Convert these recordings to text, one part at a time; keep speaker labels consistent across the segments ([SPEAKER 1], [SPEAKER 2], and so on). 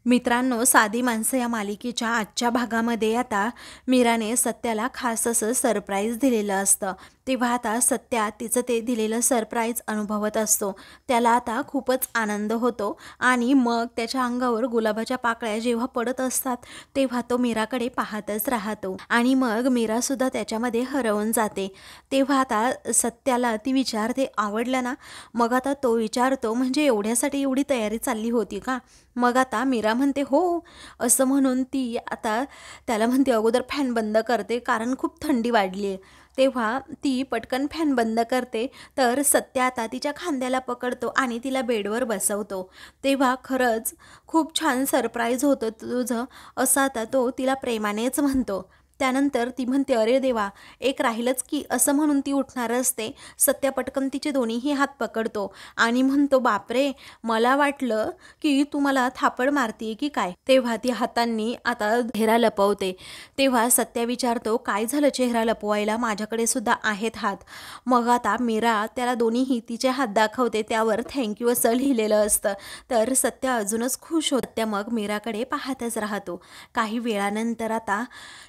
[SPEAKER 1] मित्रांनो, साधी माणसं या मालिकेच्या आजच्या भागामध्ये आता मीराने सत्याला खास असं सरप्राईज दिलेलं असतं. तेव्हा आता सत्या तिचं ते दिलेलं सरप्राईज अनुभवत असतो. त्याला आता खूपच आनंद होतो आणि मग त्याच्या अंगावर गुलाबाच्या पाकळ्या जेव्हा पडत असतात तेव्हा तो मीराकडे पाहतच राहतो आणि मग मीरासुद्धा त्याच्यामध्ये हरवून जाते. तेव्हा आता सत्याला ती विचारते, आवडलं ना? मग आता तो विचारतो, म्हणजे एवढ्यासाठी एवढी तयारी चालली होती का? मग आता मीरा म्हणते हो, असं म्हणून ती आता त्याला म्हणते अगोदर फॅन बंद करते कारण खूप थंडी वाढली आहे. तेव्हा ती पटकन फॅन बंद करते तर सत्य आता तिच्या खांद्याला पकडतो आणि तिला बेडवर बसवतो. तेव्हा खरंच खूप छान सरप्राईज होतं तुझं, असं आता तो तिला प्रेमानेच म्हणतो. त्यानंतर ती म्हणते अरे देवा, एक राहिलंच की, असं म्हणून ती उठणार असते. सत्या पटकन तिचे दोन्हीही हात पकडतो आणि म्हणतो बापरे, मला वाटलं की तू मला थापड मारतीये की काय. तेव्हा ती हातांनी आता चेहरा लपवते. तेव्हा सत्या विचारतो काय झालं चेहरा लपवायला, माझ्याकडे सुद्धा आहेत हात. मग आता मीरा त्याला दोन्हीही तिचे हात दाखवते, त्यावर थँक्यू असं लिहिलेलं असतं. तर सत्या अजूनच खुश होत. त्या मग मीराकडे पाहतच राहतो. काही वेळानंतर आता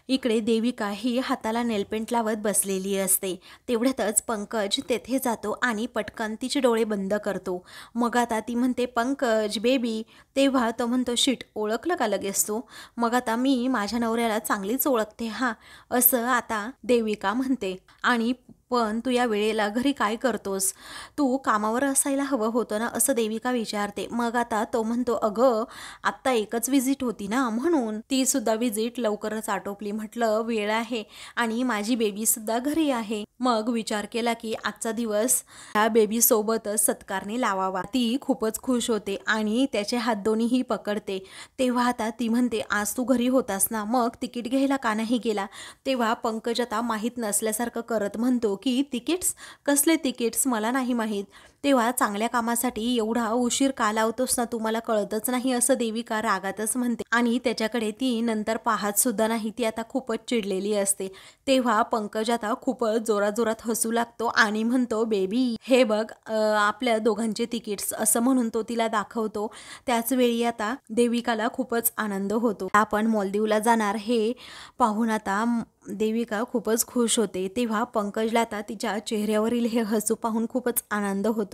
[SPEAKER 1] इकडे देविका ही हाताला नेलपेंट लावत बसलेली असते. तेवढ्यातच पंकज तेथे जातो आणि पटकन तिचे डोळे बंद करतो. मग आता ती म्हणते पंकज बेबी. तेव्हा तो म्हणतो शिट, ओळखलं का लगेच तू? मग आता मी माझ्या नवऱ्याला चांगलीच ओळखते हा, असं आता देविका म्हणते. आणि पण तू या वेळेला घरी काय करतोस? तू कामावर असायला हवं होतं ना, असं देविका विचारते. मग आता तो म्हणतो अगं, आत्ता एकच विजिट होती ना, म्हणून ती सुद्धा विजिट लवकरच आटोपली. म्हटलं वेळ आहे आणि माझी बेबी सुद्धा घरी आहे. मग विचार केला की आजचा दिवस त्या बेबी सोबतच सत्कारने लावावा. ती खूपच खुश होते आणि त्याचे हात दोन्हीही पकडते. तेव्हा आता ती म्हणते आज तू घरी होतास ना, मग तिकीट घ्यायला का नाही गेला? तेव्हा पंकज आता माहीत नसल्यासारखं करत म्हणतो की तिकीट्स? कसले तिकीट्स? मला नाही माहीत. तेव्हा चांगल्या कामासाठी एवढा उशीर का लावतोस ना, तुम्हाला कळतच नाही, असं देविका रागातच म्हणते आणि त्याच्याकडे ती नंतर पाहत सुद्धा नाही. ती आता खूपच चिडलेली असते. तेव्हा पंकज आता खूपच जोरात हसू लागतो आणि म्हणतो बेबी हे बघ, आपल्या दोघांचे तिकीट्स, असं म्हणून तो तिला दाखवतो. त्याच वेळी आता देविकाला खूपच आनंद होतो. आपण मालदीवला जाणार हे पाहून आता देविका खूपच खुश होते. तेव्हा पंकजला आता तिच्या चेहऱ्यावरील हे हसू पाहून खूपच आनंद होतो.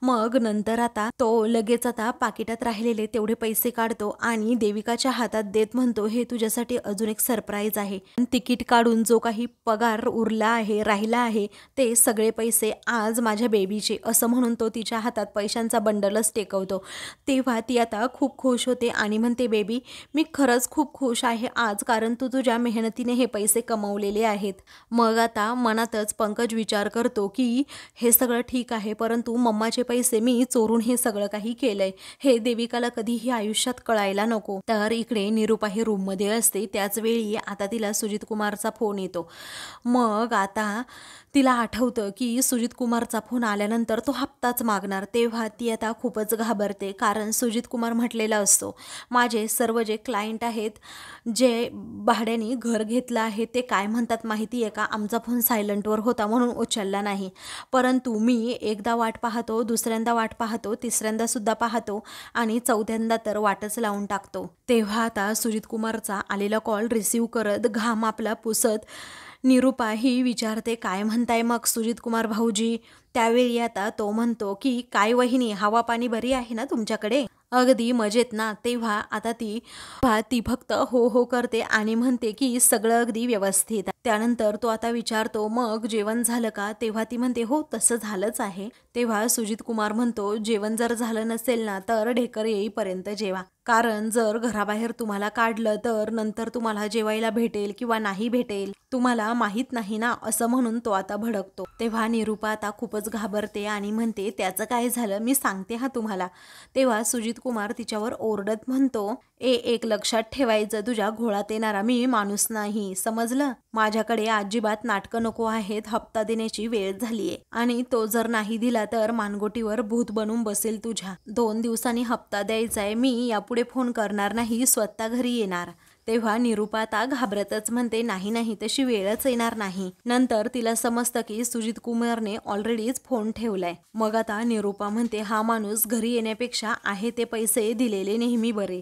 [SPEAKER 1] मग नंतर आता तो लगेच आता पाकिटात राहिलेले तेवढे पैसे काढतो आणि देविकाच्या हातात देत म्हणतो हे तुझ्यासाठी अजून एक सरप्राईज आहे. तिकीट काढून जो काही पगार उरला आहे, राहिला आहे, ते सगळे पैसे आज माझ्या बेबीचे, असं म्हणून तो तिच्या हातात पैशांचा बंडलच टेकवतो. तेव्हा ती आता खूप खुश होते आणि म्हणते बेबी, मी खरंच खूप खुश आहे आज, कारण तू तुझ्या मेहनतीने हे पैसे कमवलेले आहेत. मग आता मनातच पंकज विचार करतो की हे सगळं ठीक आहे, परंतु मम्माचे पैसे मी चोरून हे सगळं काही केलंय, हे देविकाला कधीही आयुष्यात कळायला नको. तर इकडे निरुपा ही रूममध्ये असते. त्याच वेळी आता तिला सुजित कुमारचा फोन येतो. मग आता तिला आठवतं की सुजित कुमारचा फोन आल्यानंतर तो हप्ताच मागणार. तेव्हा ती आता खूपच घाबरते, कारण सुजित कुमार म्हटलेला असतो माझे सर्व जे क्लायंट आहेत, जे भाड्याने घर घेतलं आहे, ते काय म्हणतात माहिती आहे का, आमचा फोन सायलंटवर होता म्हणून उचलला नाही, परंतु मी एकदा वाट पाहतो, दुसऱ्यांदा वाट पाहतो, तिसऱ्यांदा सुद्धा पाहतो आणि चौथ्यांदा तर वाटच लावून टाकतो. तेव्हा आता सुजित कुमारचा आलेला कॉल रिसीव करत घाम आपला पुसत निरुपा ही विचारते काय म्हणताय मग सुजित कुमार भाऊजी? त्यावेळी आता तो म्हणतो की काय वहिनी, हवा पाणी बरी आहे ना तुमच्याकडे? अगदी मजेत ना? तेव्हा आता ती फक्त हो हो करते आणि म्हणते की सगळं अगदी व्यवस्थित. त्यानंतर तो आता विचारतो मग जेवण झालं का? तेव्हा ती म्हणते हो तसं झालंच आहे. तेव्हा सुजित कुमार म्हणतो जेवण जर झालं नसेल ना, तर ढेकर येईपर्यंत जेवा, कारण जर घराबाहेर तुम्हाला काढलं तर नंतर तुम्हाला जेवायला भेटेल किंवा नाही भेटेल तुम्हाला माहीत नाही ना, असं म्हणून तो आता भडकतो. तेव्हा निरुपा आता खूपच घाबरते आणि म्हणते त्याचं काय झालं, मी सांगते हा तुम्हाला. तेव्हा सुजित कुमार तिच्यावर ओरडत म्हणतो एक लक्षात ठेवायचं, तुझ्या घोळात येणारा मी माणूस नाही, समजलं? माझ्याकडे अजिबात नाटकं नको आहेत, हप्ता देण्याची वेळ झालीये आणि तो जर नाही दिला तर मानगोटीवर भूत बनून बसेल तुझ्या. 2 दिवसांनी हप्ता द्यायचाय, मी यापुढे फोन करणार नाही, स्वतः घरी येणार. तेव्हा निरुपा आता घाबरतच म्हणते नाही तशी वेळच येणार नाही. नंतर तिला समजतं की सुजित कुमारने ऑलरेडीच फोन ठेवलाय. मग आता निरुपा म्हणते हा माणूस घरी येण्यापेक्षा आहे ते पैसे दिलेले नेहमी बरे.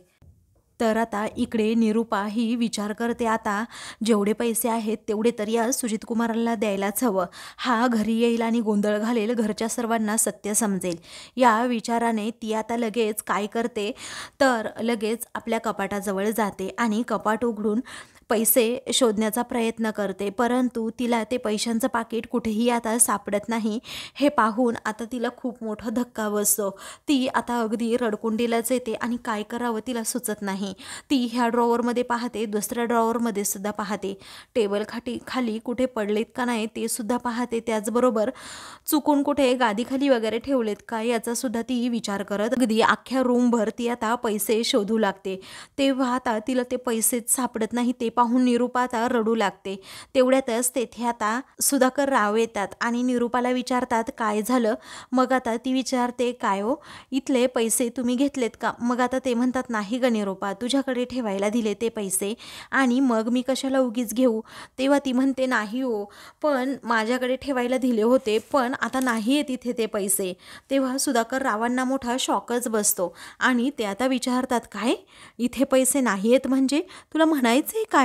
[SPEAKER 1] तर आता इकडे निरूपा ही विचार करते, आता जेवढे पैसे आहेत तेवढे तर या सुजित कुमाराला द्यायलाच हवं. हा घरी येईल आणि गोंधळ घालेल, घरच्या सर्वांना सत्य समजेल. या विचाराने ती आता लगेच काय करते, तर लगेच आपल्या कपाटाजवळ जाते आणि कपाट उघडून पैसे शोधण्याचा प्रयत्न करते. परंतु तिला ते पैशांचं पाकिट कुठेही आता सापडत नाही. हे पाहून आता तिला खूप मोठा धक्का बसतो. ती आता अगदी रडकुंडीलाच येते आणि काय करावं तिला सुचत नाही. ती ह्या ड्रॉवरमध्ये पाहते, दुसऱ्या ड्रॉवरमध्ये सुद्धा पाहते, टेबल खाली कुठे पडलेत का नाही ते सुद्धा पाहते, त्याचबरोबर चुकून कुठे गादीखाली वगैरे ठेवलेत का याचा सुद्धा ती विचार करत अगदी अख्ख्या रूमभर ती आता पैसे शोधू लागते. तेव्हा आता तिला ते पैसेच सापडत नाही. ते पाहून निरूपा आता रडू लागते. तेवढ्यातच तेथे आता सुधाकर राव येतात आणि निरूपाला विचारतात काय झालं. मग आता ती विचारते काय हो, इथले पैसे तुम्ही घेतलेत का. मग आता ते म्हणतात नाही ग निरूपा, तुझ्याकडे ठेवायला दिले ते पैसे आणि मग मी कशाला उगीच घेऊ. तेव्हा ती म्हणते नाही हो, पण माझ्याकडे ठेवायला दिले होते, पण आता नाही आहे तिथे ते पैसे. तेव्हा सुधाकर रावांना मोठा शॉकच बसतो आणि ते आता विचारतात काय, इथे पैसे नाही आहेत म्हणजे तुला म्हणायचे काय,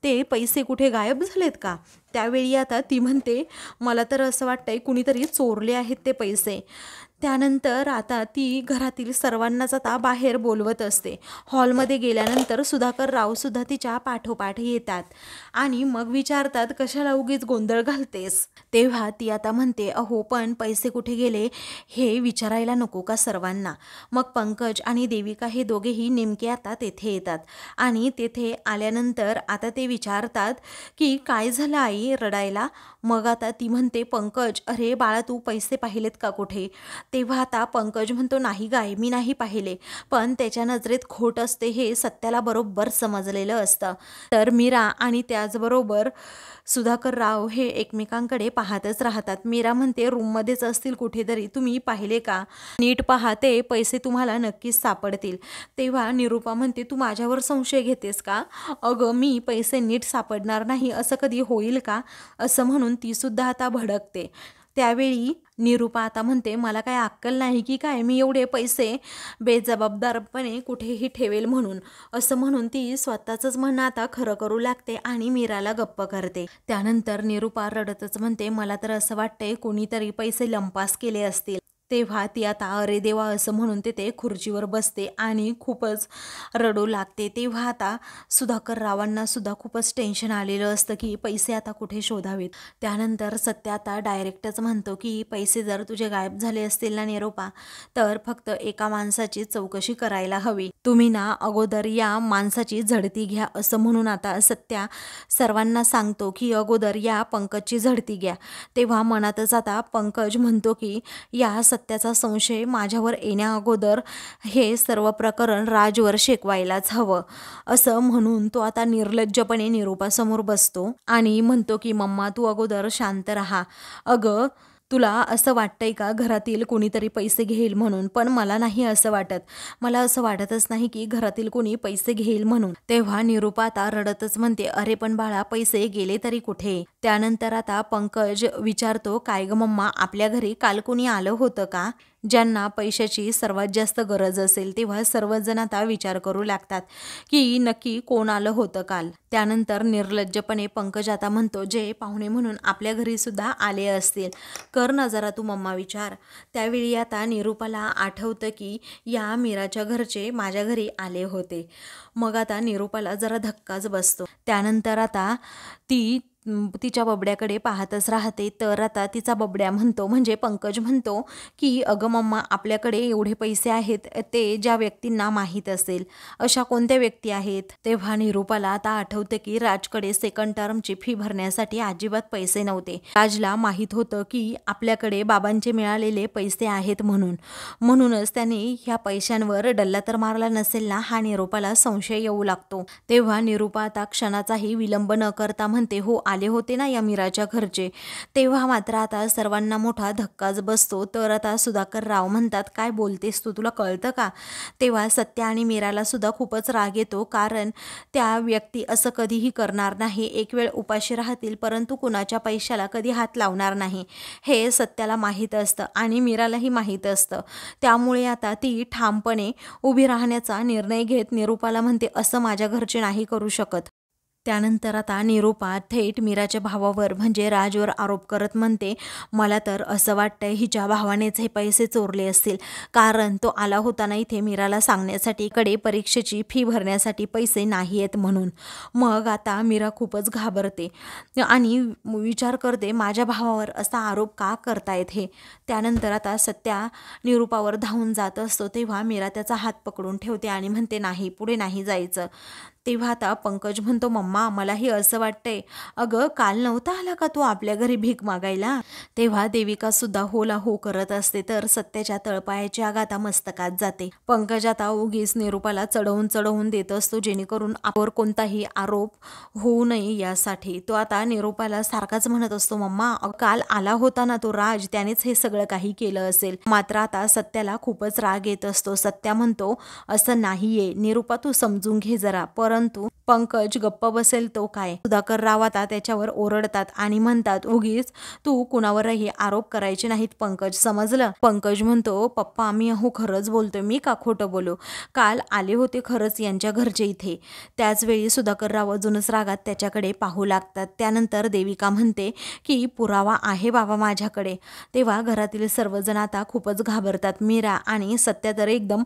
[SPEAKER 1] ते पैसे कुठे गायब झालेत का. त्यावेळी आता ती म्हणते मला तर असं वाटतंय कुणीतरी चोरले आहेत ते पैसे. त्यानंतर आता ती घरातील सर्वांनाच आता बाहेर बोलवत असते. हॉलमध्ये गेल्यानंतर सुधाकर रावसुद्धा तिच्या पाठोपाठ येतात आणि मग विचारतात कशाला उगीच गोंधळ घालतेस. तेव्हा ती आता म्हणते अहो पण पैसे कुठे गेले हे विचारायला नको का सर्वांना. मग पंकज आणि देविका हे दोघेही नेमके आता तेथे येतात आणि तेथे आल्यानंतर आता ते विचारतात की काय झालं आई रडायला. मग आता ती म्हणते पंकज अरे बाळा तू पैसे पाहिलेत का कुठे. तेव्हा आता पंकज म्हणतो नाही गाय मी नाही पाहिले, पण त्याच्या नजरेत खोट असते हे सत्याला बरोबर समजलेलं असतं. तर मीरा आणि त्याचबरोबर सुधाकर राव हे एकमेकांकडे पाहतच राहतात. मीरा म्हणते रूममध्येच असतील कुठेतरी, तुम्ही पाहिले का, नीट पहा ते पैसे तुम्हाला नक्कीच सापडतील. तेव्हा निरूपा म्हणते तू माझ्यावर संशय घेतेस का. अगं मी पैसे नीट सापडणार नाही असं कधी होईल का, असं म्हणून ती सुद्धा आता भडकते. त्यावेळी निरूपा आता म्हणते मला काय अक्कल नाही की काय, मी एवढे पैसे बेजबाबदारपणे कुठेही ठेवेल म्हणून. असं म्हणून ती स्वतःचंच म्हणणं आता खरं करू लागते आणि मीराला गप्प करते. त्यानंतर निरूपा रडतच म्हणते मला तर असं वाटतंय कोणीतरी पैसे लंपास केले असतील. तेव्हा ती आता अरे देवा असं म्हणून ते खुर्चीवर बसते आणि खूपच रडू लागते. तेव्हा आता सुधाकर रावांना सुद्धा खूपच टेन्शन आलेलं असतं की पैसे आता कुठे शोधावेत. त्यानंतर सत्य आता डायरेक्टच म्हणतो की पैसे जर तुझे गायब झाले असतील ना निरूपा, तर फक्त एका माणसाची चौकशी करायला हवी. तुम्ही ना अगोदर या माणसाची झडती घ्या. असं म्हणून आता सत्या सर्वांना सांगतो की अगोदर या पंकजची झडती घ्या. तेव्हा मनातच आता पंकज म्हणतो की या सत्याचा संशय माझ्यावर येण्या अगोदर हे सर्व प्रकरण राजवर शेकवायलाच हवं. असं म्हणून तो आता निर्लज्जपणे निरूपासमोर बसतो आणि म्हणतो की मम्मा तू अगोदर शांत राहा. अगं तुला असं वाटतंय का घरातील कोणीतरी पैसे घेईल म्हणून, पण मला नाही असं वाटत. मला असं वाटतच नाही की घरातील कोणी पैसे घेईल म्हणून. तेव्हा निरूपा आता रडतच म्हणते अरे पण बाळा पैसे गेले तरी कुठे. त्यानंतर आता पंकज विचारतो काय ग मम्मा आपल्या घरी काल कोणी आलं होतं का, ज्यांना पैशाची सर्वात जास्त गरज असेल. तेव्हा सर्वजण आता विचार करू लागतात की नक्की कोण आलं होतं काल. त्यानंतर निर्लज्जपणे पंकज आता म्हणतो जे पाहुणे म्हणून आपल्या घरी सुद्धा आले असतील, कर ना जरा तू मम्मा विचार. त्यावेळी आता निरूपाला आठवतं की या मीराच्या घरचे माझ्या घरी आले होते. मग आता निरूपाला जरा धक्काच बसतो. त्यानंतर आता ती तिच्या बबड्याकडे पाहतच राहते. तर आता तिचा बबड्या म्हणतो म्हणजे पंकज म्हणतो की अगं मम्मा आपल्याकडे एवढे पैसे आहेत ते ज्या व्यक्तींना माहीत असेल, अशा कोणत्या व्यक्ती आहेत. तेव्हा निरूपाला आता आठवतं की राजकडे सेकंड टर्मची फी भरण्यासाठी अजिबात पैसे नव्हते. राजला माहीत होतं की आपल्याकडे बाबांचे मिळालेले पैसे आहेत म्हणूनच त्याने ह्या पैशांवर डल्ला तर मारला नसेल ना, हा निरूपाला संशय येऊ लागतो. तेव्हा निरूपा आता क्षणाचाही विलंब न करता म्हणते हो आले होते ना या मीराच्या घरचे, तेव्हा मात्र आता सर्वांना मोठा धक्काच बसतो. तर आता सुधाकर राव म्हणतात, काय बोलतेस तू, तुला कळतं का? तेव्हा सत्या आणि मीराला सुद्धा खूपच राग येतो, कारण त्या व्यक्ती असं कधीही करणार नाही. एक वेळ उपाशी राहतील परंतु कुणाच्या पैशाला कधी हात लावणार नाही, हे सत्याला माहीत असतं आणि मीरालाही माहीत असतं. त्यामुळे आता ती ठामपणे उभी राहण्याचा निर्णय घेत निरूपाला म्हणते, असं माझ्या घरचे नाही करू शकत. त्यानंतर आता निरूपा थेट मीराच्या भावावर म्हणजे राजवर आरोप करत म्हणते, मला तर असं वाटतंय हिच्या भावानेच हे पैसे चोरले असतील, कारण तो आला होता ना इथे मीराला सांगण्यासाठी कडे परीक्षेची फी भरण्यासाठी पैसे नाही आहेत म्हणून. मग आता मीरा खूपच घाबरते आणि विचार करते, माझ्या भावावर असा आरोप का करतायत हे. त्यानंतर आता सत्या निरूपावर धावून जात असतो, तेव्हा मीरा त्याचा हात पकडून ठेवते आणि म्हणते, नाही, पुढे नाही जायचं. तेव्हा आता पंकज म्हणतो, मम्मा मलाही असं वाटतंय. अगं काल नव्हता आला का तू आपल्या घरी भीक मागायला? तेव्हा देविका सुद्धा होला हो करत असते. तर सत्याच्या तळपायाची आग आता मस्तकात जाते. पंकज आता उगीच निरूपाला चढवून देत असतो, जेणेकरून आपल्यावर कोणताही आरोप होऊ नये यासाठी. तो आता निरूपाला सारखाच म्हणत असतो, मम्मा काल आला होता ना तो राज, त्यानेच हे सगळं काही केलं असेल. मात्र आता सत्याला खूपच राग येत असतो. सत्या म्हणतो, असं नाहीये निरूपा, तू समजून घे जरा. परंतु पंकज गप्प बसेल तो काय. सुधाकर राव आता त्याच्यावर ओरडतात आणि म्हणतात, उगीच तू कुणावरही आरोप करायचे नाहीत पंकज, समजलं? पंकज म्हणतो, पप्पा मी खरंच बोलतोय, मी का खोटं बोलू? काल आले होते खरंच यांच्या घरचे इथे. त्याचवेळी सुधाकर राव अजूनच रागात त्याच्याकडे पाहू लागतात. त्यानंतर देविका म्हणते की पुरावा आहे बाबा माझ्याकडे. तेव्हा घरातील सर्वजण आता खूपच घाबरतात. मीरा आणि सत्या तर एकदम,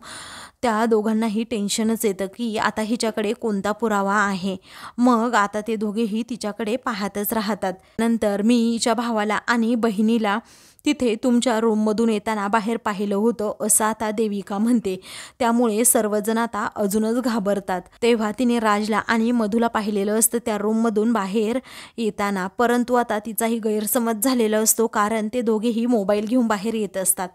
[SPEAKER 1] त्या दोघांनाही टेन्शनच येतं की आता हिच्याकडे कोणता पुरावा आहे. मग आता ते दोघेही तिच्याकडे पाहतच राहतात. नंतर मी हिच्या भावाला आणि बहिणीला तिथे तुमच्या रूममधून येताना बाहेर पाहिलं होतं, असं आता देविका म्हणते. त्यामुळे सर्वजण आता अजूनच घाबरतात. तेव्हा तिने राजला आणि मधूला पाहिलेलं असतं त्या रूममधून बाहेर येताना, परंतु आता तिचाही गैरसमज झालेला असतो, कारण ते दोघेही मोबाईल घेऊन बाहेर येत असतात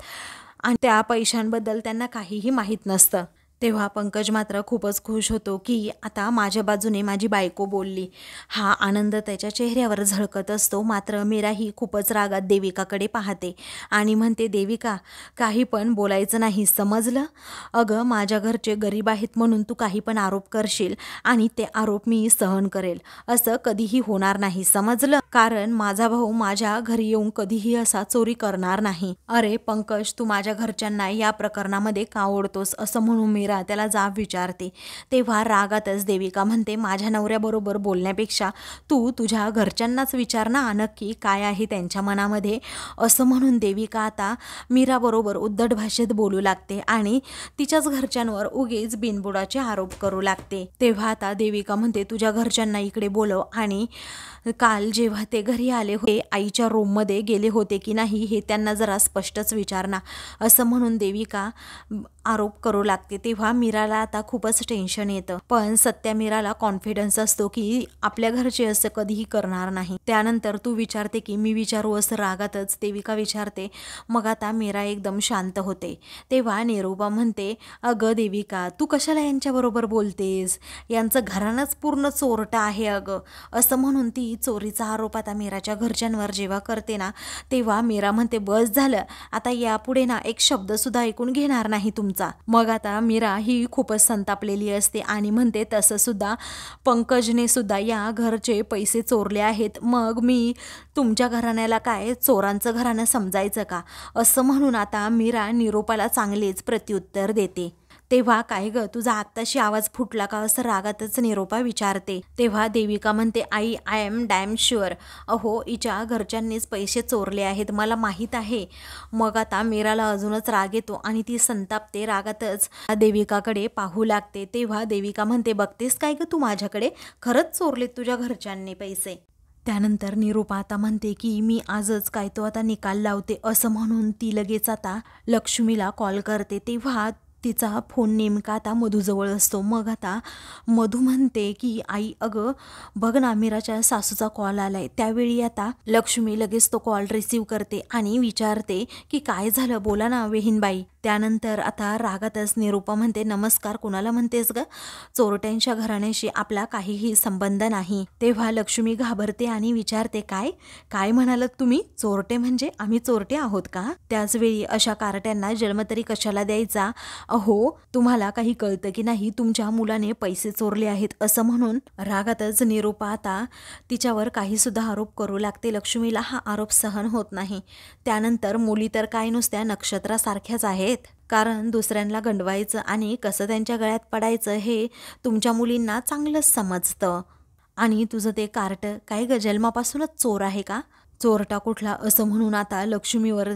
[SPEAKER 1] आणि त्या पैशांबद्दल त्यांना काहीही माहीत नसतं. तेव्हा पंकज मात्र खूपच खुश होतो की आता माझ्या बाजूने माझी बायको बोलली. हा आनंद त्याच्या चेहऱ्यावर झळकत असतो. मात्र मीरा ही खूपच रागात देविकाकडे पाहते आणि म्हणते, देविका काही पण बोलायचं नाही, समजलं? अगं माझ्या घरचे गरीब आहेत म्हणून तू काही पण आरोप करशील आणि ते आरोप मी सहन करेल, असं कधीही होणार नाही, समजलं? कारण माझा भाऊ माझ्या घरी येऊन कधीही असा चोरी करणार नाही. अरे पंकज, तू माझ्या घरच्यांना या प्रकरणामध्ये का ओढतोस, असं म्हणून मीरा त्याला जाब विचारते. तेव्हा रागातच देविका म्हणते, माझ्या नवऱ्याबरोबर बोलण्यापेक्षा तू तुझ्या घरच्यांनाच विचार ना नक्की काय आहे त्यांच्या मनामध्ये, असं म्हणून देविका आता मीराबरोबर उद्धट भाषेत बोलू लागते आणि तिच्याच घरच्यांवर उगीच बिनबुडाचे आरोप करू लागते. तेव्हा आता देविका म्हणते, तुझ्या घरच्यांना इकडे बोलव आणि काल जेव्हा ते घरी आले होते आईच्या रूममध्ये गेले होते की नाही हे त्यांना जरा स्पष्टच विचार ना, असं म्हणून देविका आरोप करू लागते. तेव्हा मीराला आता खूपच टेन्शन येतं, पण सत्या मीराला कॉन्फिडन्स असतो की आपल्या घरचे असं कधीही करणार नाही. त्यानंतर तू विचारते की मी विचारू, असं रागातच देविका विचारते. मग आता मीरा एकदम शांत होते. तेव्हा निरूपा म्हणते, अगं देविका तू कशाला यांच्याबरोबर बोलतेस, यांचं घरानंच पूर्ण चोरटं आहे अगं, असं म्हणून ती चोरीचा आरोप आता मीराच्या घरच्यांवर जेव्हा करते ना, तेव्हा मीरा म्हणते, बस झालं आता, यापुढे ना एक शब्द सुद्धा ऐकून घेणार नाही तुमचा. मग आता मीरा ही खूपच संतापलेली असते आणि म्हणते, तसं सुद्धा पंकजने सुद्धा या घरचे पैसे चोरले आहेत, मग मी तुमच्या घराण्याला काय चोरांचं घराणं समजायचं का, असं म्हणून आता मीरा निरूपाला चांगलेच प्रत्युत्तर देते. तेव्हा काय ग तुझा आत्ताशी आवाज फुटला का, असं रागातच निरूपा विचारते. तेव्हा देविका म्हणते, आई आय एम डॅम शुअर, अहो हिच्या घरच्यांनीच पैसे चोरले आहेत, मला माहीत आहे. मग आता मीराला अजूनच राग येतो आणि ती संतापते. रागातच देविकाकडे पाहू लागते. तेव्हा देविका म्हणते, बघतेस काय ग तू माझ्याकडे, खरंच चोरलेत तुझ्या घरच्यांनी पैसे. त्यानंतर निरूपा आता म्हणते की मी आजच काय तो आता निकाल लावते, असं म्हणून ती लगेच आता लक्ष्मीला कॉल करते. तेव्हा तिचा फोन नेमका आता मधूजवळ असतो. मग आता मधू म्हणते की आई अगं बघ ना, मीराच्या सासूचा कॉल आलाय. त्यावेळी आता लक्ष्मी लगेच तो कॉल रिसीव्ह करते आणि विचारते की काय झालं, बोला ना वेहिनबाई. त्यानंतर आता रागातच निरूपा म्हणते नमस्कार, कुणाला म्हणतेस ग? चोरट्यांच्या घराण्याशी आपला काहीही संबंध नाही. तेव्हा लक्ष्मी घाबरते आणि विचारते काय काय म्हणालात तुम्ही? चोरटे म्हणजे आम्ही चोरटे आहोत का? त्याचवेळी अशा कारट्यांना जन्म तरी कशाला द्यायचा? अहो तुम्हाला काही कळतं की नाही, तुमच्या मुलाने पैसे चोरले आहेत असं म्हणून रागातच निरूपा आता तिच्यावर काही सुद्धा आरोप करू लागते. लक्ष्मीला हा आरोप सहन होत नाही. त्यानंतर मुली तर काय नुसत्या नक्षत्रासारख्याच आहेत, कारण दुसऱ्यांना गंडवायचं आणि कसं त्यांच्या गळ्यात पडायचं हे तुमच्या मुलींना चांगलंच समजतं. आणि तुझं ते कार्ट काय ग जन्मापासूनच चोर आहे का? चोरटा कुठला असं म्हणून आता लक्ष्मीवर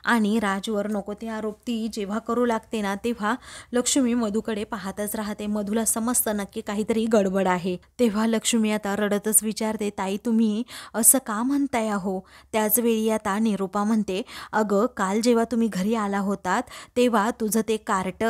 [SPEAKER 1] आणि राजवर नको ते आरोप ती जेव्हा करू लागते ना, तेव्हा लक्ष्मी मधूकडे पाहतच राहते. मधूला समजतं नक्की काहीतरी गडबड आहे. तेव्हा लक्ष्मी आता रडतच विचारते ताई तुम्ही असं का म्हणताय आहो? त्याचवेळी आता निरूपा म्हणते अगं काल जेव्हा तुम्ही घरी आला होतात तेव्हा तुझं ते कार्ट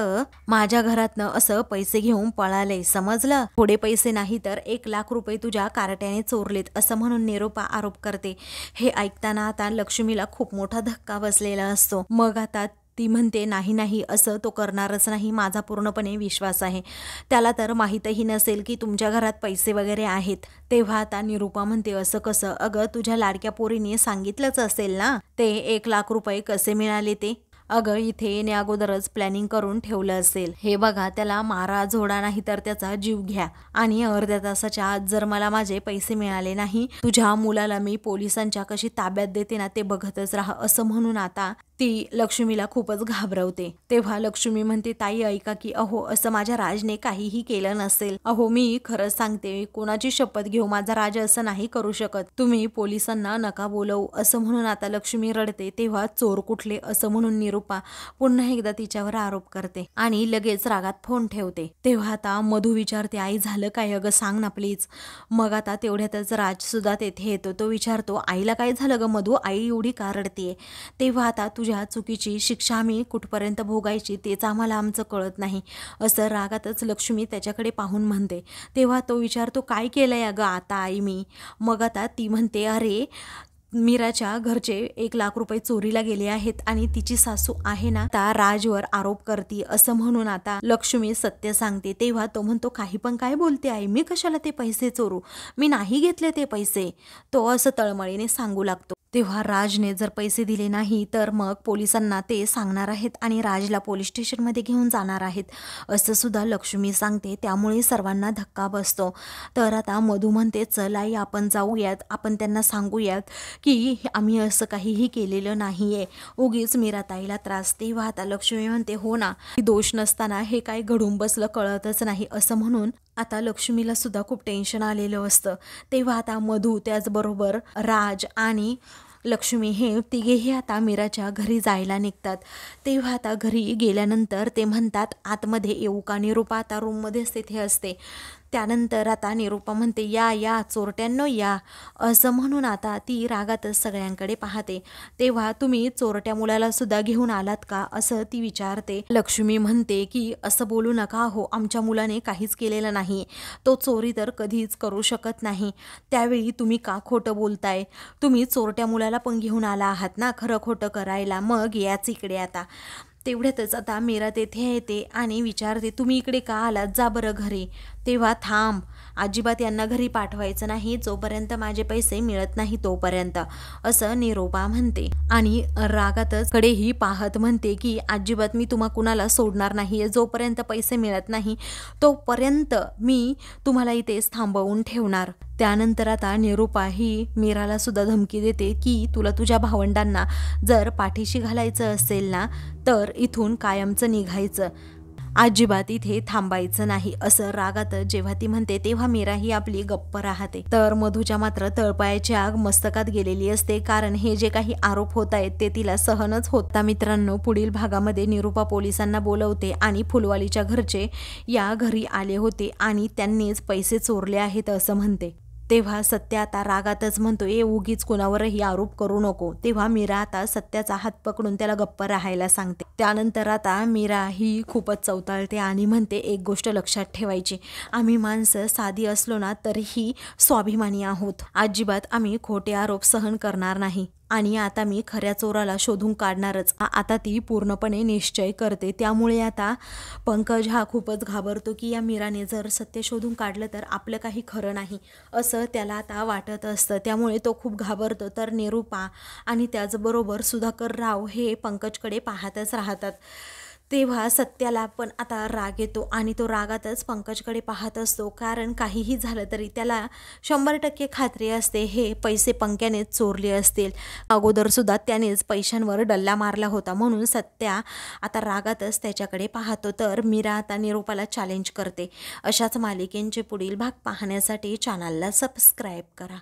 [SPEAKER 1] माझ्या घरातनं असं पैसे घेऊन पळाले, समजलं? थोडे पैसे नाही तर 1,00,000 रुपये तुझ्या कार्ट्याने चोरलेत असं म्हणून निरूपा आरोप करते. हे ऐकताना आता लक्ष्मीला खूप मोठा धक्का बसलेला असतो. मग आता ती म्हणते नाही नाही असं तो करणारच नाही, माझा पूर्णपणे विश्वास आहे. त्याला तर माहीतही नसेल की तुमच्या घरात पैसे वगैरे आहेत. तेव्हा आता निरूपा म्हणते असं कसं? अगं तुझ्या लाडक्या पोरीने सांगितलंच असेल ना ते 1,00,000 रुपये कसे मिळाले ते. अगं इथे येण्या अगोदरच प्लॅनिंग करून ठेवलं असेल. हे बघा त्याला मारा झोडा नाही तर त्याचा जीव घ्या आणि अर्ध्या तासाच्या आत जर मला माझे पैसे मिळाले नाही, तुझ्या मुलाला मी पोलिसांच्या कशी ताब्यात देते ना ते बघतच राहा असं म्हणून आता ती लक्ष्मीला खूपच घाबरवते. तेव्हा लक्ष्मी म्हणते ताई ऐका की अहो असं माझ्या राजने काहीही केलं नसेल. अहो मी खरंच सांगते, कोणाची शपथ घेऊ, माझा राज असं नाही करू शकत. तुम्ही पोलिसांना नका बोलवू असं म्हणून आता लक्ष्मी रडते. तेव्हा चोर कुठले असं म्हणून निरूपा पुन्हा एकदा तिच्यावर आरोप करते आणि लगेच रागात फोन ठेवते. तेव्हा आता मधू विचारते आई झालं काय अगं सांग ना प्लीज. मग आता तेवढ्यातच राज सुद्धा तेथे येतो. तो विचारतो आईला काय झालं ग मधू, आई एवढी का रडतीये? तेव्हा आता तुझ्या चुकीची शिक्षा आम्ही कुठपर्यंत भोगायची तेच आम्हाला आमचं कळत नाही असं रागातच लक्ष्मी त्याच्याकडे पाहून म्हणते. तेव्हा तो विचारतो काय केलंय अगं आता आई मी? मग आता ती म्हणते अरे मीराच्या घरचे 1,00,000 रुपये चोरीला गेले आहेत आणि तिची सासू आहे ना त्या राजवर आरोप करते असं म्हणून आता लक्ष्मी सत्य सांगते. तेव्हा तो म्हणतो काही पण काय बोलते आई, मी कशाला ते पैसे चोरू, मी नाही घेतले ते पैसे. तो असं तळमळीने सांगू लागतो. तेव्हा राजने जर पैसे दिले नाही तर मग पोलिसांना ते सांगणार आहेत आणि राजला पोलीस स्टेशनमध्ये घेऊन जाणार आहेत असं सुद्धा लक्ष्मी सांगते. त्यामुळे सर्वांना धक्का बसतो. तर आता मधू म्हणते चल आई आपण जाऊयात, आपण त्यांना सांगूयात की आम्ही असं काहीही केलेलं नाहीये, उगीच मीराताईला त्रास. तेव्हा आता लक्ष्मी म्हणते हो ना, दोष नसताना हे काय घडून बसलं कळतच नाही असं म्हणून आता लक्ष्मीला सुद्धा खूप टेन्शन आलेलं असतं. तेव्हा आता मधू त्याचबरोबर राज आणि लक्ष्मी हे तिघेही आता मीराच्या घरी जायला निघतात. तेव्हा आता घरी गेल्यानंतर ते म्हणतात आतमध्ये येऊ का? निरूपा आता रूममध्येच तिथे असते. त्यानंतर आता निरूपा म्हणते या या चोरट्यांनो या असं म्हणून आता ती रागातच सगळ्यांकडे पाहते. तेव्हा तुम्ही चोरट्या मुलाला सुद्धा घेऊन आलात का असं ती विचारते. लक्ष्मी म्हणते की असं बोलू नका हो, आमच्या मुलाने काहीच केलेलं नाही, तो चोरी तर कधीच करू शकत नाही. त्यावेळी तुम्ही का खोटं बोलताय? तुम्ही चोरट्या मुलाला पण घेऊन आला आहात ना खरं खोटं करायला, मग याच इकडे. आता तेवढ्यातच आता मीरा तेथे येते आणि विचारते तुम्ही इकडे का आलात, जा बरं घरी. तेव्हा थांब, अजिबात यांना घरी पाठवायचं नाही जोपर्यंत माझे पैसे मिळत नाही तोपर्यंत असं निरूपा म्हणते. आणि रागातच कडेही पाहत म्हणते की अजिबात मी तुम्हा कुणाला सोडणार नाही, जोपर्यंत पैसे मिळत नाही तोपर्यंत मी तुम्हाला इथेच थांबवून ठेवणार. त्यानंतर आता निरूपा ही मीराला सुद्धा धमकी देते की तुला तुझ्या भावंडांना जर पाठीशी घालायचं असेल ना तर इथून कायमचं निघायचं, अजिबात इथे थांबायचं नाही असं रागात जेव्हा ती म्हणते तेव्हा मीरा ही आपली गप्प राहते. तर मधूच्या मात्र तळपायाची आग मस्तकात गेलेली असते, कारण हे जे काही आरोप होत आहेत ते तिला सहनच होता. मित्रांनो पुढील भागामध्ये निरूपा पोलिसांना बोलवते आणि फुलवालीच्या घरचे या घरी आले होते आणि त्यांनीच पैसे चोरले आहेत असं म्हणते. तेव्हा सत्य आता रागातच म्हणतो, ए उगीच कोणावरही आरोप करू नको. तेव्हा मीरा आता सत्याचा हात पकडून त्याला गप्प राहायला सांगते. त्यानंतर आता मीरा ही खूपच चवताळते आणि म्हणते, एक गोष्ट लक्षात ठेवायची, आम्ही माणसं साधी असलो ना तरीही स्वाभिमानी आहोत. अजिबात आम्ही खोटे आरोप सहन करणार नाही आणि आता मी खऱ्या चोराला शोधून काढणारच. आता ती पूर्णपणे निश्चय करते. त्यामुळे आता पंकज हा खूपच घाबरतो की या मीराने जर सत्य शोधून काढलं तर आपलं काही खरं नाही असं त्याला आता वाटत असतं. त्यामुळे तो खूप घाबरतो. तर निरूपा आणि त्याचबरोबर सुधाकर राव हे पंकजकडे पाहतच राहतात. तेव्हा सत्याला पण आता राग येतो आणि तो रागातच पंकजकडे पाहत असतो. कारण काहीही झालं तरी त्याला 100% खात्री असते हे पैसे पंक्यानेच चोरले असतील. अगोदरसुद्धा त्यानेच पैशांवर डल्ला मारला होता. म्हणून सत्या आता रागातच त्याच्याकडे पाहतो. तर मीरा आता निरूपाला चॅलेंज करते. अशाच मालिकेंचे पुढील भाग पाहण्यासाठी चॅनलला सबस्क्राईब करा.